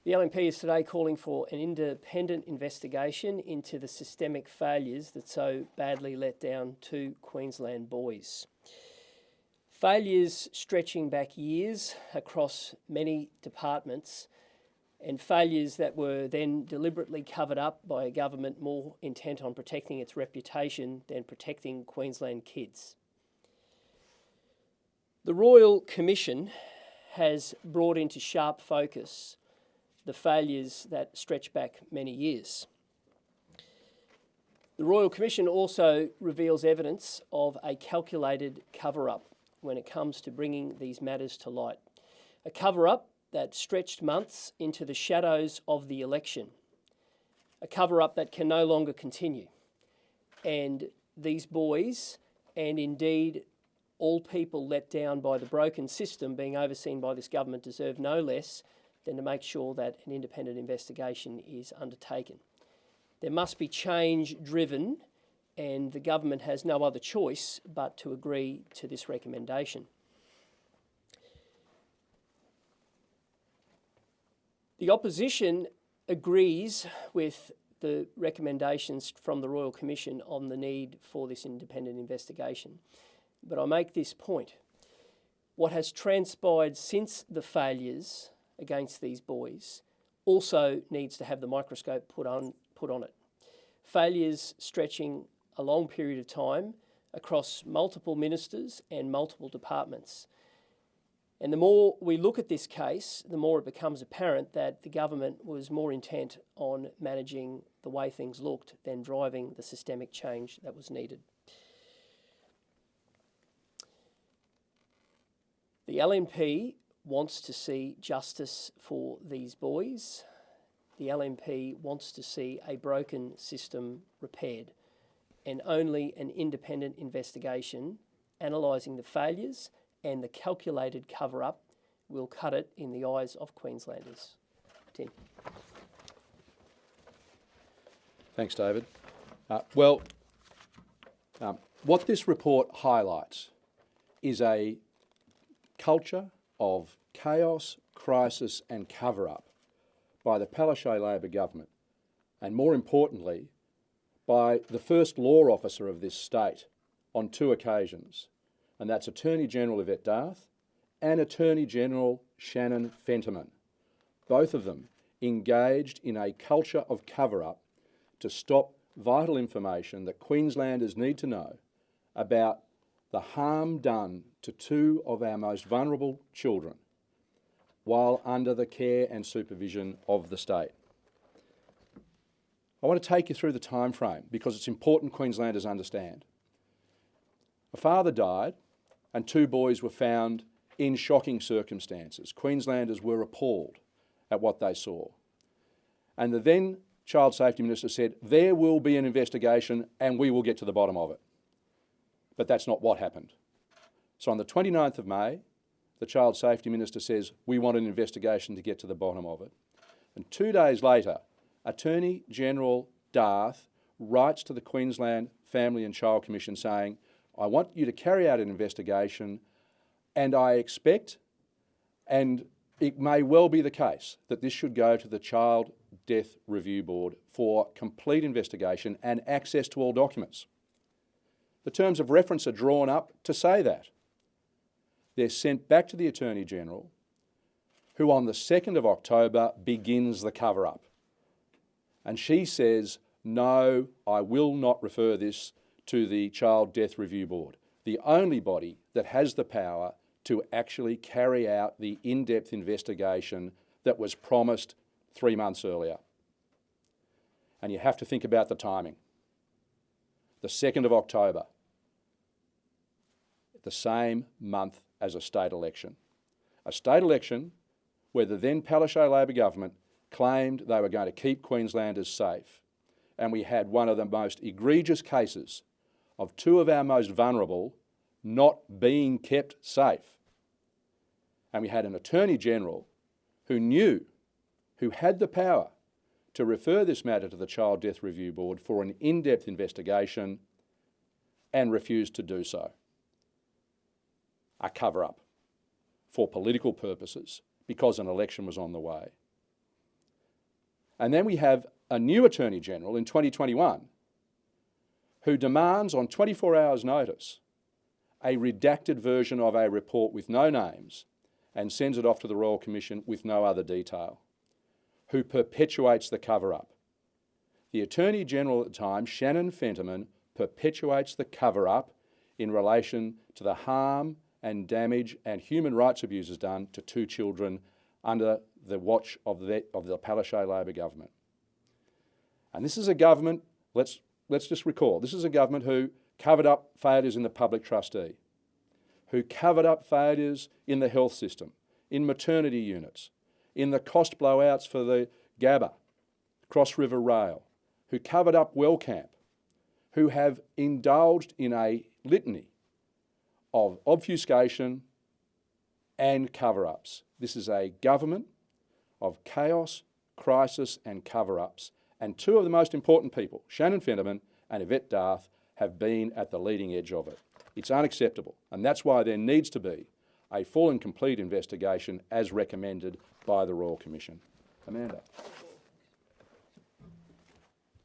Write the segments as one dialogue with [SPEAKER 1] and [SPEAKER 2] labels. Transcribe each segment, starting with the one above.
[SPEAKER 1] The LNP is today calling for an independent investigation into the systemic failures that so badly let down two Queensland boys. Failures stretching back years across many departments, and failures that were then deliberately covered up by a government more intent on protecting its reputation than protecting Queensland kids. The Royal Commission has brought into sharp focus the failures that stretch back many years. The Royal Commission also reveals evidence of a calculated cover-up when it comes to bringing these matters to light. A cover-up that stretched months into the shadows of the election. A cover-up that can no longer continue. And these boys, and indeed all people let down by the broken system being overseen by this government, deserve no less than to make sure that an independent investigation is undertaken. There must be change driven, and the government has no other choice but to agree to this recommendation. The opposition agrees with the recommendations from the Royal Commission on the need for this independent investigation. But I make this point. What has transpired since the failures against these boys also needs to have the microscope put on it. Failures stretching a long period of time across multiple ministers and multiple departments. And the more we look at this case, the more it becomes apparent that the government was more intent on managing the way things looked than driving the systemic change that was needed. The LNP wants to see justice for these boys. The LNP wants to see a broken system repaired, and only an independent investigation analysing the failures and the calculated cover-up will cut it in the eyes of Queenslanders. Tim.
[SPEAKER 2] Thanks, David. What this report highlights is a culture of chaos, crisis and cover-up by the Palaszczuk Labor government, and more importantly, by the first law officer of this state on two occasions, and that's Attorney General Yvette D'Arth and Attorney General Shannon Fentiman, both of them engaged in a culture of cover-up to stop vital information that Queenslanders need to know about the harm done to two of our most vulnerable children while under the care and supervision of the state. I want to take you through the time frame because it's important Queenslanders understand. A father died and two boys were found in shocking circumstances. Queenslanders were appalled at what they saw. And the then Child Safety Minister said, there will be an investigation and we will get to the bottom of it. But that's not what happened. So on the 29th of May, the Child Safety Minister says, we want an investigation to get to the bottom of it. And 2 days later, Attorney General D'Arth writes to the Queensland Family and Child Commission saying, I want you to carry out an investigation, and I expect, and it may well be the case, that this should go to the Child Death Review Board for complete investigation and access to all documents. The terms of reference are drawn up to say that. They're sent back to the Attorney General, who on the 2nd of October begins the cover-up. And she says, no, I will not refer this to the Child Death Review Board, the only body that has the power to actually carry out the in-depth investigation that was promised 3 months earlier. And you have to think about the timing. The 2nd of October, the same month as a state election. A state election where the then Palaszczuk Labor government claimed they were going to keep Queenslanders safe. And we had one of the most egregious cases of two of our most vulnerable not being kept safe. And we had an Attorney General who knew, who had the power to refer this matter to the Child Death Review Board for an in-depth investigation and refused to do so. A cover-up for political purposes because an election was on the way. And then we have a new Attorney General in 2021 who demands on 24 hours notice a redacted version of a report with no names and sends it off to the Royal Commission with no other detail, who perpetuates the cover-up. The Attorney General at the time, Shannon Fentiman, perpetuates the cover-up in relation to the harm and damage and human rights abuses done to 2 children under the watch of the Palaszczuk Labor government. And this is a government, let's just recall, this is a government who covered up failures in the public trustee, who covered up failures in the health system, in maternity units, in the cost blowouts for the Gabba, Cross River Rail, who covered up Wellcamp, who have indulged in a litany of obfuscation and cover-ups. This is a government of chaos, crisis and cover-ups. And 2 of the most important people, Shannon Fentiman and Yvette D'Arth, have been at the leading edge of it. It's unacceptable, and that's why there needs to be a full and complete investigation as recommended by the Royal Commission. Amanda.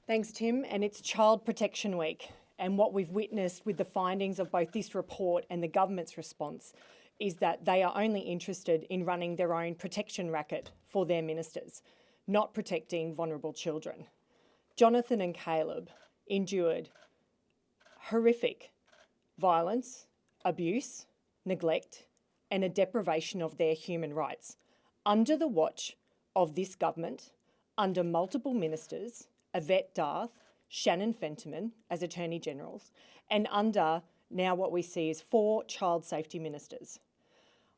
[SPEAKER 3] Thanks, Tim. And it's Child Protection Week. And what we've witnessed with the findings of both this report and the government's response is that they are only interested in running their own protection racket for their ministers, not protecting vulnerable children. Jonathan and Caleb endured horrific violence, abuse, neglect, and a deprivation of their human rights under the watch of this government, under multiple ministers, Yvette D'Arth, Shannon Fentiman as Attorney Generals, and under now what we see is 4 child safety ministers.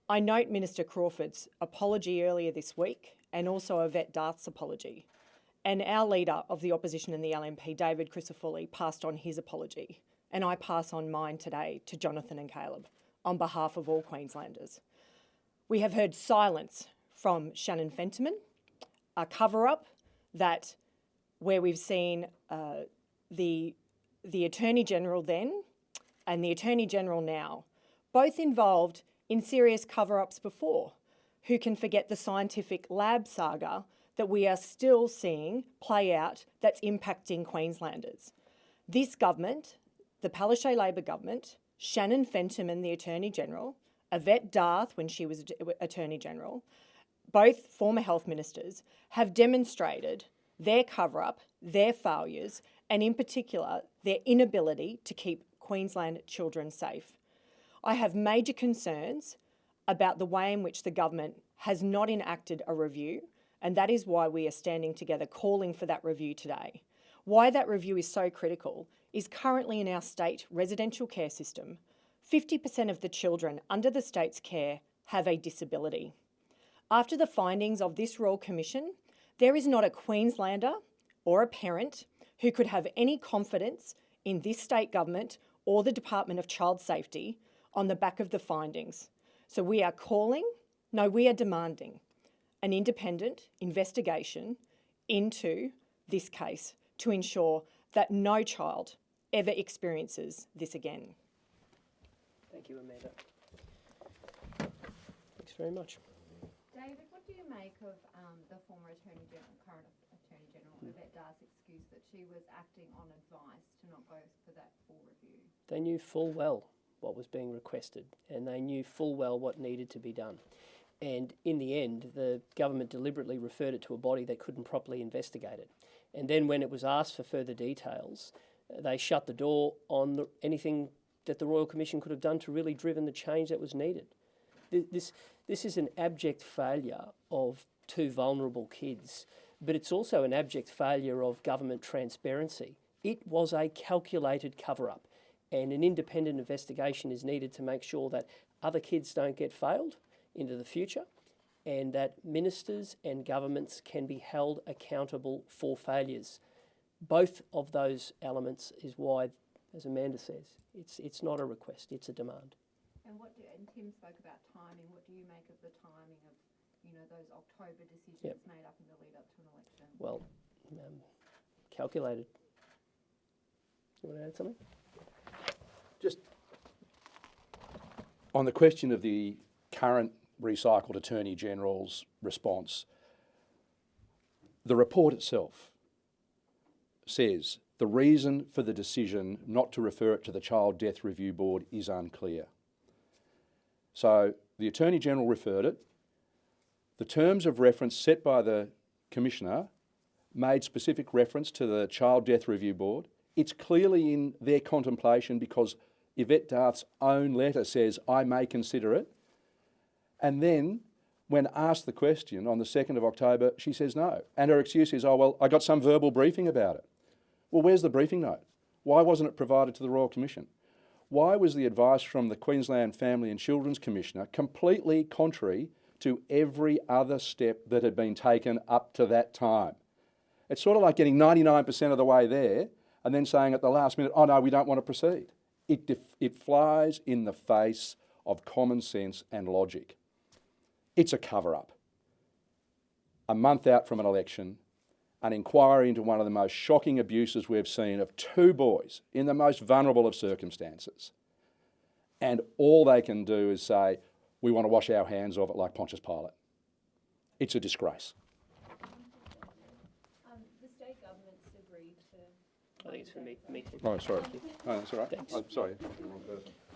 [SPEAKER 3] I note Minister Crawford's apology earlier this week and also Yvette D'Arth's apology. And our leader of the opposition in the LNP, David Crisafulli, passed on his apology. And I pass on mine today to Jonathan and Caleb on behalf of all Queenslanders. We have heard silence from Shannon Fentiman, a cover-up that where we've seen the Attorney General then and the Attorney General now, both involved in serious cover-ups before. Who can forget the scientific lab saga that we are still seeing play out that's impacting Queenslanders? This government, the Palaszczuk Labor government, Shannon Fentiman, the Attorney General, Yvette D'Arth when she was Attorney General, both former health ministers, have demonstrated their cover-up, their failures, and in particular, their inability to keep Queensland children safe. I have major concerns about the way in which the government has not enacted a review, and that is why we are standing together calling for that review today. Why that review is so critical is currently in our state residential care system, 50% of the children under the state's care have a disability. After the findings of this Royal Commission, there is not a Queenslander or a parent who could have any confidence in this state government or the Department of Child Safety on the back of the findings. So we are demanding an independent investigation into this case to ensure that no child ever experiences this again.
[SPEAKER 1] Thank you, Amanda. Thanks very much.
[SPEAKER 4] David, what do you make of the former Attorney General, current Attorney General, Yvette D'Arth's excuse that she was acting on advice to not go for that full review?
[SPEAKER 1] They knew full well what was being requested, and they knew full well what needed to be done. And in the end, the government deliberately referred it to a body that couldn't properly investigate it. And then when it was asked for further details, they shut the door on anything that the Royal Commission could have done to really driven the change that was needed. This is an abject failure of 2 vulnerable kids, but it's also an abject failure of government transparency. It was a calculated cover-up, and an independent investigation is needed to make sure that other kids don't get failed into the future, and that ministers and governments can be held accountable for failures. Both of those elements is why, as Amanda says, it's not a request, it's a demand.
[SPEAKER 4] And Tim spoke about timing. What do you make of the timing of, those October decisions made up in the lead up to an election?
[SPEAKER 1] Well, calculated. You want to add something?
[SPEAKER 2] Just on the question of the current recycled Attorney General's response, The report itself says the reason for the decision not to refer it to the Child Death Review Board is unclear. So the Attorney-General referred it. The terms of reference set by the Commissioner made specific reference to the Child Death Review Board. It's clearly in their contemplation because Yvette Darth's own letter says, I may consider it. And then, when asked the question on the 2nd of October, she says no. And her excuse is, oh, well, I got some verbal briefing about it. Well, where's the briefing note? Why wasn't it provided to the Royal Commission? Why was the advice from the Queensland Family and Children's Commissioner completely contrary to every other step that had been taken up to that time? It's sort of like getting 99% of the way there and then saying at the last minute, oh no, we don't want to proceed. It flies in the face of common sense and logic. It's a cover-up. A month out from an election, an inquiry into one of the most shocking abuses we've seen of 2 boys in the most vulnerable of circumstances. And all they can do is say, we want to wash our hands of it like Pontius Pilate. It's a disgrace.
[SPEAKER 4] The state government's agreed to...
[SPEAKER 1] I think it's for me too.
[SPEAKER 2] Oh, sorry. Oh, that's all right.
[SPEAKER 1] Thanks.
[SPEAKER 2] I'm sorry.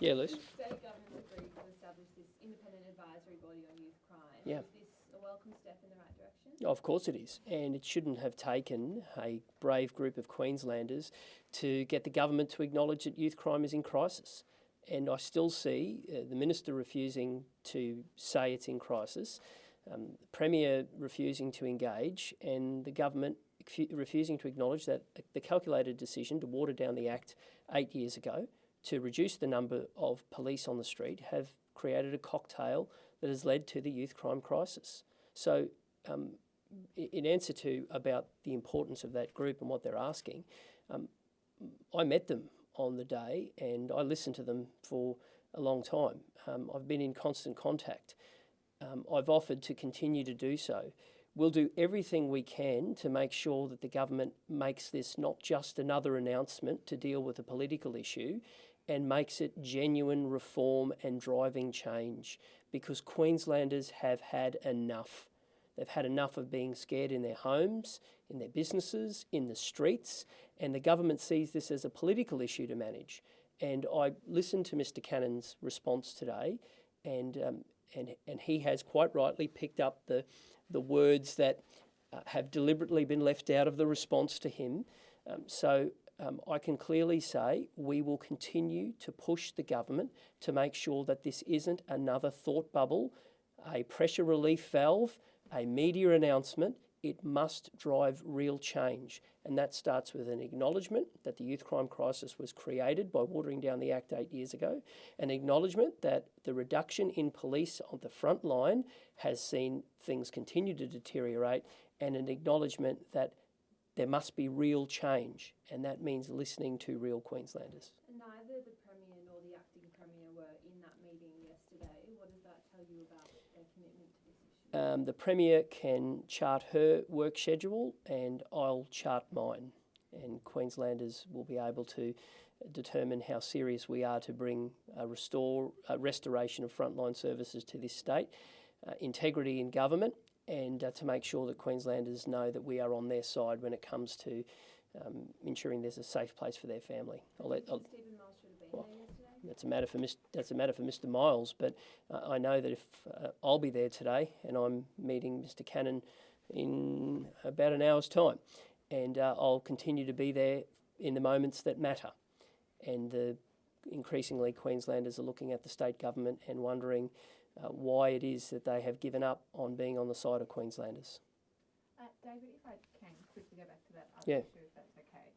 [SPEAKER 1] Yeah, Liz.
[SPEAKER 4] The state government's agreed to establish this independent advisory body on youth crime.
[SPEAKER 1] Yeah.
[SPEAKER 4] Is this a welcome step in the right direction?
[SPEAKER 1] Of course it is, and it shouldn't have taken a brave group of Queenslanders to get the government to acknowledge that youth crime is in crisis. And I still see the Minister refusing to say it's in crisis, the Premier refusing to engage, and the government refusing to acknowledge that the calculated decision to water down the Act 8 years ago to reduce the number of police on the street have created a cocktail that has led to the youth crime crisis. So in answer to about the importance of that group and what they're asking, I met them on the day and I listened to them for a long time. I've been in constant contact. I've offered to continue to do so. We'll do everything we can to make sure that the government makes this not just another announcement to deal with a political issue and makes it genuine reform and driving change, because Queenslanders have had enough. They've had enough of being scared in their homes, in their businesses, in the streets, and the government sees this as a political issue to manage. And I listened to Mr Cannon's response today, and he has quite rightly picked up the words that have deliberately been left out of the response to him. I can clearly say we will continue to push the government to make sure that this isn't another thought bubble, a pressure relief valve, a media announcement. It must drive real change. And that starts with an acknowledgement that the youth crime crisis was created by watering down the Act 8 years ago, an acknowledgement that the reduction in police on the front line has seen things continue to deteriorate, and an acknowledgement that there must be real change, and that means listening to real Queenslanders.
[SPEAKER 4] Neither the Premier nor the Acting Premier were in that meeting yesterday. What does that tell you about their commitment to this issue?
[SPEAKER 1] The Premier can chart her work schedule and I'll chart mine, and Queenslanders will be able to determine how serious we are to bring a restoration of frontline services to this state, integrity in government, and to make sure that Queenslanders know that we are on their side when it comes to ensuring there's a safe place for their family.
[SPEAKER 4] Stephen Miles should have been there yesterday?
[SPEAKER 1] That's a matter for Mr Miles, but I know that if I'll be there today, and I'm meeting Mr Cannon in about an hour's time, and I'll continue to be there in the moments that matter. And increasingly Queenslanders are looking at the state government and wondering why it is that they have given up on being on the side of Queenslanders.
[SPEAKER 4] David, if I can quickly go back to that other
[SPEAKER 1] Yeah.
[SPEAKER 4] issue, if that's okay.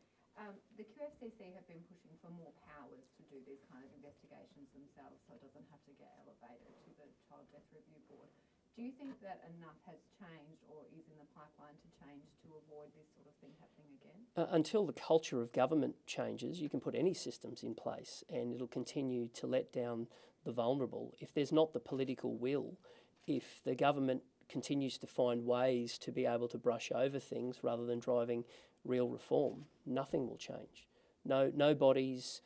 [SPEAKER 4] The QFCC have been pushing for more powers to do these kind of investigations themselves, so it doesn't have to get elevated to the Child Death Review Board. Do you think that enough has changed or is in the pipeline to change to avoid this sort of thing happening again?
[SPEAKER 1] Until the culture of government changes, you can put any systems in place and it'll continue to let down the vulnerable. If there's not the political will, if the government continues to find ways to be able to brush over things rather than driving real reform, nothing will change. No bodies,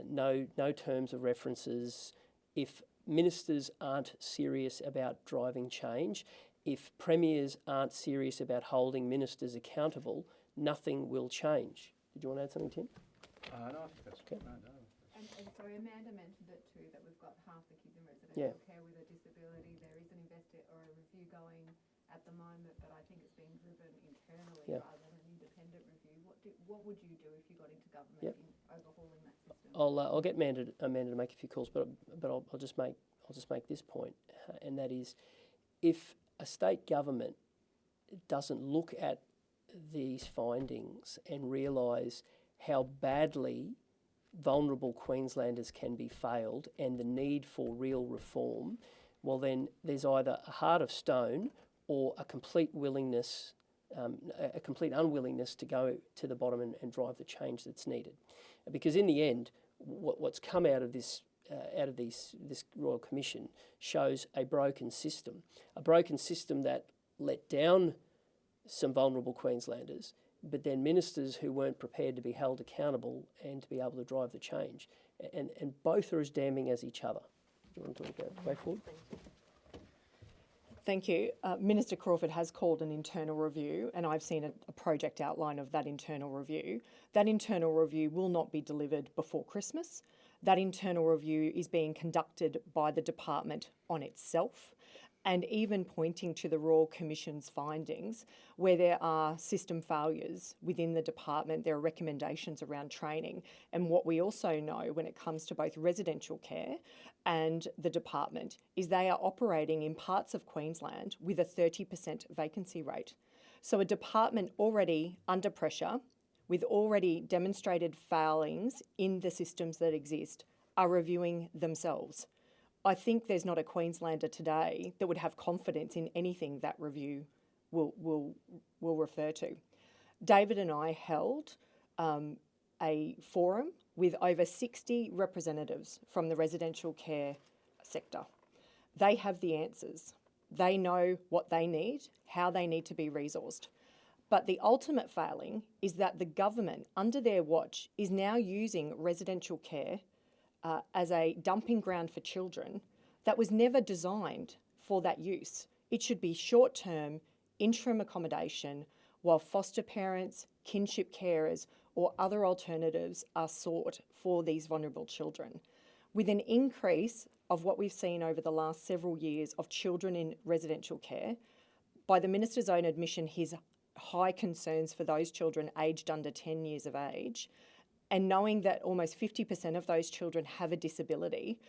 [SPEAKER 1] no terms of references. If ministers aren't serious about driving change, if premiers aren't serious about holding ministers accountable, nothing will change. Did you want to add something, Tim?
[SPEAKER 2] No, I think that's
[SPEAKER 1] okay.
[SPEAKER 2] No.
[SPEAKER 4] And sorry, Amanda mentioned it too, that we've got half the kids in residential
[SPEAKER 1] Yeah.
[SPEAKER 4] care with a disability. There is an a review going at the moment, but I think it's being driven internally rather than an independent review. What would you do if you got into government in overhauling that system?
[SPEAKER 1] I'll get Amanda to make a few calls, but I'll just make this point, and that is, if a state government doesn't look at these findings and realise how badly vulnerable Queenslanders can be failed and the need for real reform, well then there's either a heart of stone or a complete unwillingness to go to the bottom and drive the change that's needed. Because in the end, what's come out of this Royal Commission shows a broken system that let down some vulnerable Queenslanders, but then ministers who weren't prepared to be held accountable and to be able to drive the change. And both are as damning as each other. Do you want to talk about the way forward?
[SPEAKER 3] Thank you. Minister Crawford has called an internal review, and I've seen a project outline of that internal review. That internal review will not be delivered before Christmas. That internal review is being conducted by the department on itself, and even pointing to the Royal Commission's findings, where there are system failures within the department, there are recommendations around training. And what we also know when it comes to both residential care and the department is they are operating in parts of Queensland with a 30% vacancy rate. So a department already under pressure, with already demonstrated failings in the systems that exist, are reviewing themselves. I think there's not a Queenslander today that would have confidence in anything that review will refer to. David and I held a forum with over 60 representatives from the residential care sector. They have the answers. They know what they need, how they need to be resourced. But the ultimate failing is that the government, under their watch, is now using residential care as a dumping ground for children that was never designed for that use. It should be short-term, interim accommodation while foster parents, kinship carers or other alternatives are sought for these vulnerable children. With an increase of what we've seen over the last several years of children in residential care, by the Minister's own admission, his high concerns for those children aged under 10 years of age, and knowing that almost 50% of those children have a disability,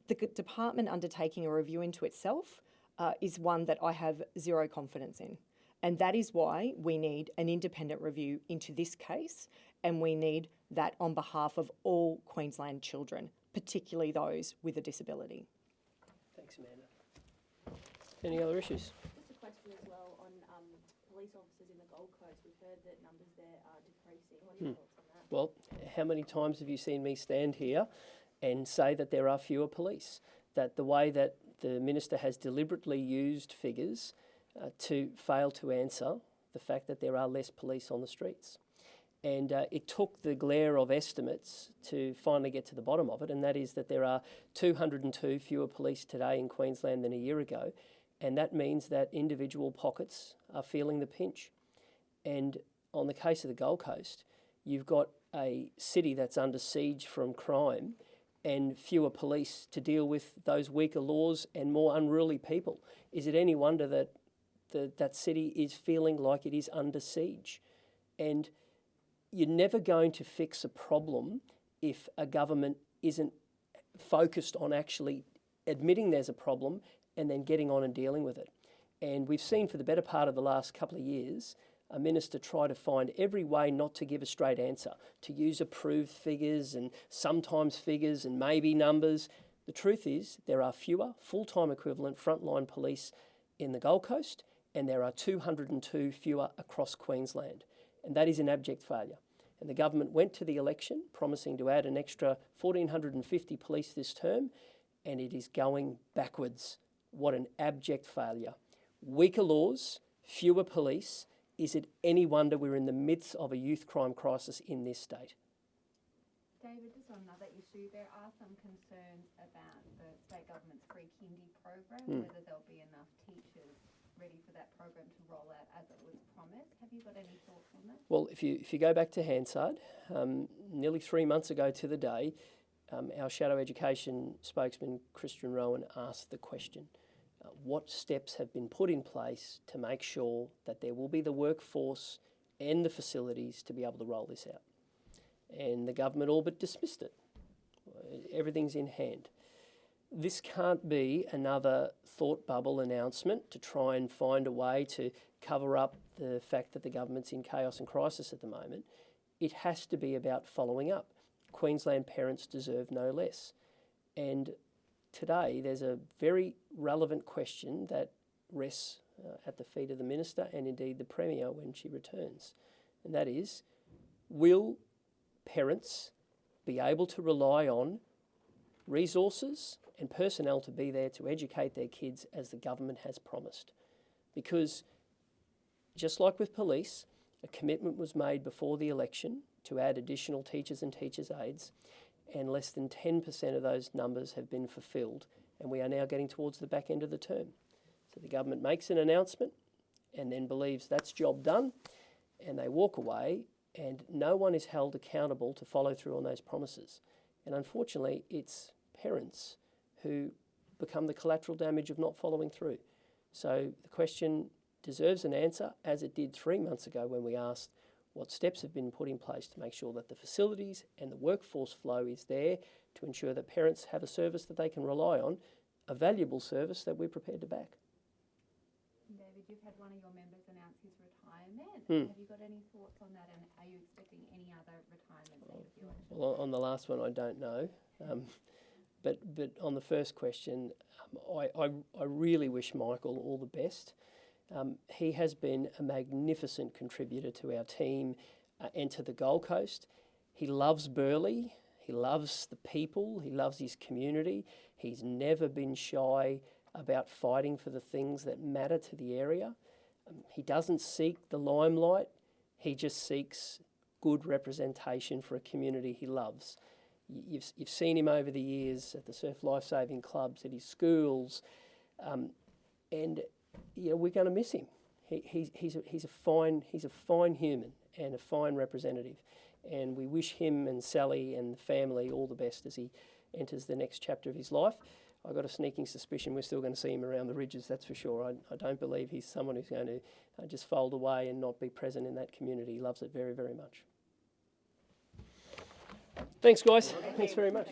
[SPEAKER 3] the department undertaking a review into itself is one that I have zero confidence in. And that is why we need an independent review into this case, and we need that on behalf of all Queensland children, particularly those with a disability.
[SPEAKER 1] Thanks, Amanda. Any other issues?
[SPEAKER 5] Just a question as well on police officers in the Gold Coast. We've heard that numbers there are decreasing. What are your thoughts on that?
[SPEAKER 1] Well, how many times have you seen me stand here and say that there are fewer police? That the way that the Minister has deliberately used figures to fail to answer the fact that there are less police on the streets. And it took the glare of estimates to finally get to the bottom of it, and that is that there are 202 fewer police today in Queensland than a year ago, and that means that individual pockets are feeling the pinch. And on the case of the Gold Coast, you've got a city that's under siege from crime and fewer police to deal with those weaker laws and more unruly people. Is it any wonder that that city is feeling like it is under siege? And you're never going to fix a problem if a government isn't focused on actually admitting there's a problem and then getting on and dealing with it. And we've seen for the better part of the last couple of years a minister try to find every way not to give a straight answer, to use approved figures and sometimes figures and maybe numbers. The truth is there are fewer full-time equivalent frontline police in the Gold Coast, and there are 202 fewer across Queensland. And that is an abject failure. And the government went to the election promising to add an extra 1,450 police this term, and it is going backwards. What an abject failure. Weaker laws, fewer police. Is it any wonder we're in the midst of a youth crime crisis in this state?
[SPEAKER 4] David, just on another issue, there are some concerns about the state government's free kindy program, whether there'll be enough teachers ready for that program to roll out as it was promised. Have you got any thoughts on that?
[SPEAKER 1] Well, if you go back to Hansard, nearly 3 months ago to the day, our shadow education spokesman, Christian Rowan, asked the question, what steps have been put in place to make sure that there will be the workforce and the facilities to be able to roll this out? And the government all but dismissed it. Everything's in hand. This can't be another thought bubble announcement to try and find a way to cover up the fact that the government's in chaos and crisis at the moment. It has to be about following up. Queensland parents deserve no less. And today there's a very relevant question that rests at the feet of the Minister and indeed the Premier when she returns. And that is, will parents be able to rely on resources and personnel to be there to educate their kids as the government has promised? Because just like with police, a commitment was made before the election to add additional teachers and teachers' aides, and less than 10% of those numbers have been fulfilled, and we are now getting towards the back end of the term. So the government makes an announcement and then believes that's job done, and they walk away, and no one is held accountable to follow through on those promises. And unfortunately, it's parents who become the collateral damage of not following through. So the question deserves an answer, as it did 3 months ago when we asked what steps have been put in place to make sure that the facilities and the workforce flow is there to ensure that parents have a service that they can rely on, a valuable service that we're prepared to back.
[SPEAKER 4] David, you've had one of your members announce his retirement. Have you got any thoughts on that, and are you expecting any other retirements ahead of the election?
[SPEAKER 1] Well, on the last one, I don't know. But on the first question, I really wish Michael all the best. He has been a magnificent contributor to our team and to the Gold Coast. He loves Burleigh, he loves the people, he loves his community. He's never been shy about fighting for the things that matter to the area. He doesn't seek the limelight, he just seeks good representation for a community he loves. You've seen him over the years at the Surf Lifesaving Clubs, at his schools, and we're going to miss him. He's a fine human and a fine representative, and we wish him and Sally and the family all the best as he enters the next chapter of his life. I've got a sneaking suspicion we're still going to see him around the ridges, that's for sure. I don't believe he's someone who's going to just fold away and not be present in that community. He loves it very, very much. Thanks, guys. Thanks very much.